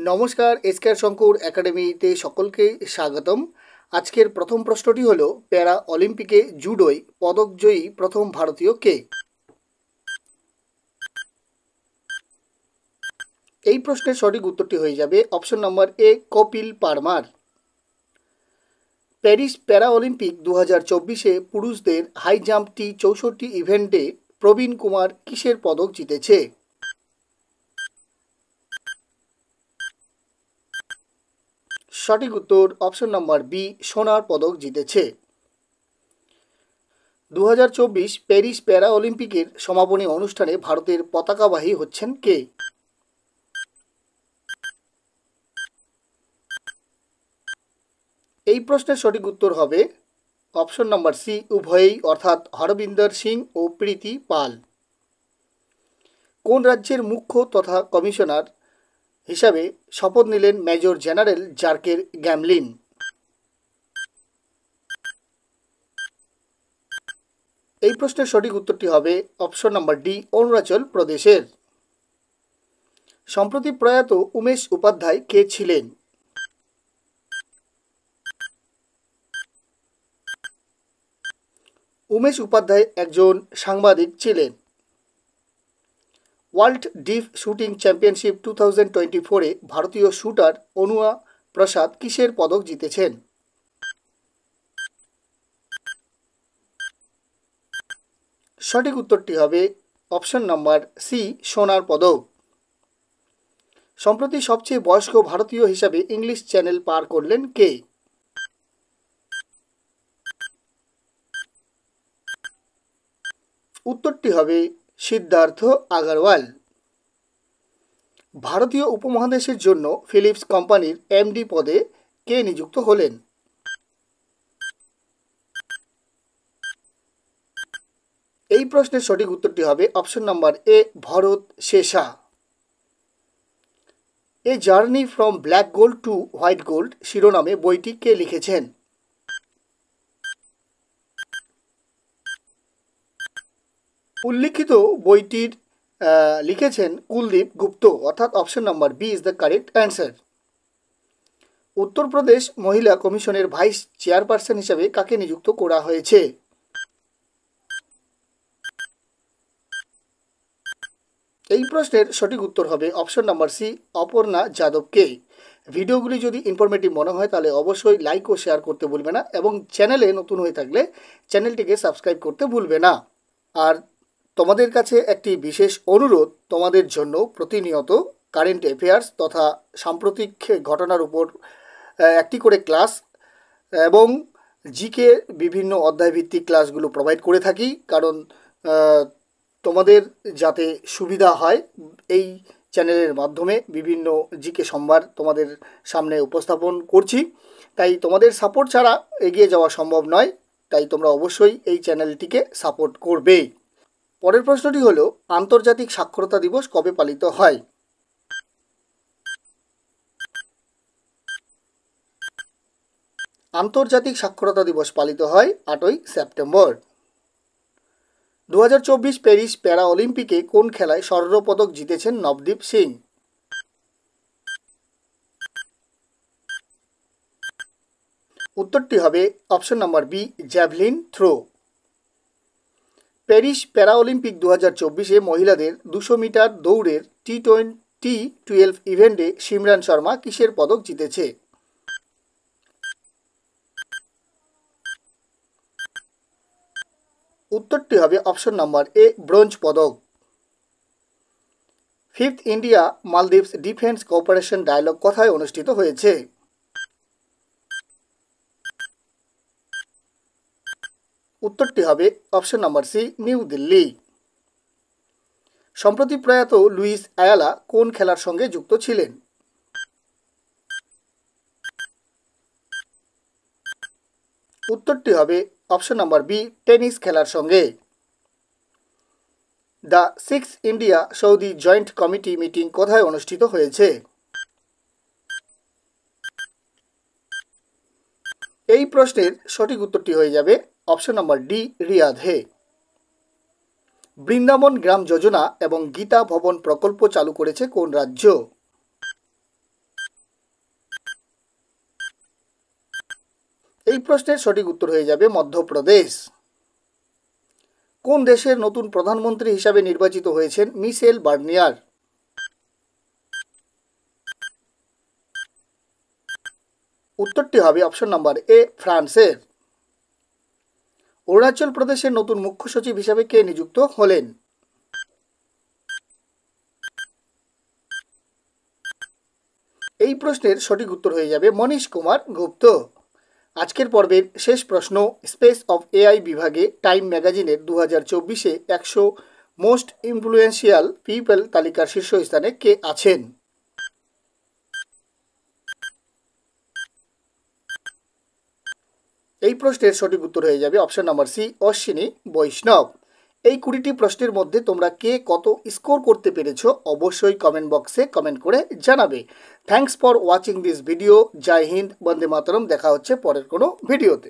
নমস্কার, এসকেআর শঙ্কর একাডেমিতে সকলকে স্বাগতম। আজকের প্রথম প্রশ্নটি হলো, প্যারা অলিম্পিকে জুডোয় পদকজয়ী প্রথম ভারতীয় কে? এই প্রশ্নের সঠিক উত্তরটি হয়ে যাবে option number A, Kapil Parmar. Paris para Olympic 2024-এ পুরুষদের হাই জাম্প T64 ইভেন্টে প্রবীণ কুমার কিসের পদক জিতেছে? সঠিক উত্তর অপশন নম্বর বি, সোনার পদক জিতেছে। 2024 প্যারিস প্যারা অলিম্পিকের সমাপনী অনুষ্ঠানে ভারতের পতাকাবাহী হচ্ছেন কে? এই প্রশ্নের সঠিক উত্তর হবে অপশন নম্বর সি, উভয়েই, অর্থাৎ হরবিন্দর সিং ও প্রীতি পাল। কোন রাজ্যের মুখ্য তথা কমিশনার হিসাবে শপথ নিলেন মেজর জেনারেল জার্কের গ্যামলিন? এই প্রশ্নের সঠিক উত্তরটি হবে অপশন নম্বর ডি, অরুণাচল প্রদেশের। সম্প্রতি প্রয়াত উমেশ উপাধ্যায় কে ছিলেন? উমেশ উপাধ্যায় একজন সাংবাদিক ছিলেন। ওয়ার্ল্ড ডিপ শুটিং চ্যাম্পিয়নশিপ 2024-এ ভারতীয় শুটার অনুয়া প্রসাদ কিসের পদক জিতেছেন? সঠিক উত্তরটি হবে অপশন নম্বর সি, সোনার পদক। সম্প্রতি সবচেয়ে বয়স্ক ভারতীয় হিসাবে ইংলিশ চ্যানেল পার করলেন কে? উত্তরটি হবে সিদ্ধার্থ আগরওয়াল। ভারতীয় উপমহাদেশের জন্য ফিলিপস কোম্পানির এমডি পদে কে নিযুক্ত হলেন? এই প্রশ্নের সঠিক উত্তরটি হবে option number A, Bharat Sesha. A journey from black gold to white gold শিরোনামে বইটি কে লিখেছেন? উল্লিখিত বইটির লিখেছেন কুলদীপ গুপ্ত, অর্থাৎ option number B is the correct answer. Uttar Pradesh মহিলা কমিশনের ভাইস চেয়ারপারসন হিসাবে কাকে নিযুক্ত করা হয়েছে? এই প্রশ্নের সঠিক উত্তর হবে অপশন নাম্বার সি, অপর্ণা যাদবকে। ভিডিওগুলি যদি ইনফরমেটিভ মনে হয় তাহলে অবশ্যই লাইক ও শেয়ার করতে ভুলবে না, এবং চ্যানেলে নতুন হয়ে থাকলে চ্যানেলটিকে সাবস্ক্রাইব করতে ভুলবে না। আর তোমাদের কাছে একটি বিশেষ অনুরোধ, তোমাদের জন্য প্রতিনিয়ত কারেন্ট অ্যাফেয়ার্স তথা সাম্প্রতিক ঘটনার উপর একটি করে ক্লাস এবং জিকে বিভিন্ন অধ্যায়ভিত্তিক ক্লাসগুলো প্রোভাইড করে থাকি, কারণ তোমাদের যাতে সুবিধা হয় এই চ্যানেলের মাধ্যমে বিভিন্ন জিকে সম্ভার তোমাদের সামনে উপস্থাপন করছি। তাই তোমাদের সাপোর্ট ছাড়া এগিয়ে যাওয়া সম্ভব নয়, তাই তোমরা অবশ্যই এই চ্যানেলটিকে সাপোর্ট করবে। পরের প্রশ্নটি হলো, আন্তর্জাতিক সাক্ষরতা দিবস কবে পালিত হয়? আন্তর্জাতিক সাক্ষরতা দিবস পালিত হয় 8ই সেপ্টেম্বর। 2024 প্যারিস প্যারা অলিম্পিকে কোন খেলায় স্বর্ণপদক জিতেছেন নবদীপ সিং? উত্তরটি হবে option number B, javelin throw. Paris para Olympic 2024-এ মহিলাদের 200 মিটার দৌড়ের T12 ইভেন্টে সিমরান শর্মা কিসের পদক জিতেছে? উত্তরটি হবে অপশন নাম্বার এ, ব্রোঞ্জ পদক। 5th India Maldives defence cooperation dialogue কোথায় অনুষ্ঠিত হয়েছে? উত্তরটি হবে option number C, new Delhi. সম্প্রতি প্রয়াত লুইস আয়ালা কোন খেলার সঙ্গে যুক্ত ছিলেন? উত্তরটি হবে অপশন নাম্বার বি, টেনিস খেলার সঙ্গে। The 6th India Saudi joint committee meeting কোথায় অনুষ্ঠিত হয়েছে? এই প্রশ্নের সঠিক উত্তরটি হয়ে যাবে অপশন নাম্বার ডি, রিয়াধে। বৃন্দাবন গ্রাম যোজনা এবং গীতা ভবন প্রকল্প চালু করেছে কোন রাজ্য? এই প্রশ্নের সঠিক উত্তর হয়ে যাবে মধ্যপ্রদেশ। কোন দেশের নতুন প্রধানমন্ত্রী হিসাবে নির্বাচিত হয়েছেন মিশেল বার্নিয়ার? উত্তরটি হবে অপশন নাম্বার এ, ফ্রান্সের। অরুণাচল প্রদেশের নতুন মুখ্য সচিব হিসাবে কে নিযুক্ত হলেন? এই প্রশ্নের সঠিক উত্তর হয়ে যাবে মনীশ কুমার গুপ্ত। আজকের পর্বের শেষ প্রশ্ন, স্পেস অফ এআই বিভাগে টাইম ম্যাগাজিনের 2024-এ 100 মোস্ট ইনফ্লুয়েন্সিয়াল পিপল তালিকার শীর্ষস্থানে কে আছেন? এই প্রশ্নের সঠিক উত্তর হয়ে যাবে অপশন নাম্বার সি, অশ্বিনী বৈষ্ণব। এই 20টি প্রশ্নের মধ্যে তোমরা কে কত স্কোর করতে পেরেছো অবশ্যই কমেন্ট বক্সে কমেন্ট করে জানাবে। Thanks for watching this video. Jai Hind, Vande Mataram. দেখা হচ্ছে পরের কোনো ভিডিওতে।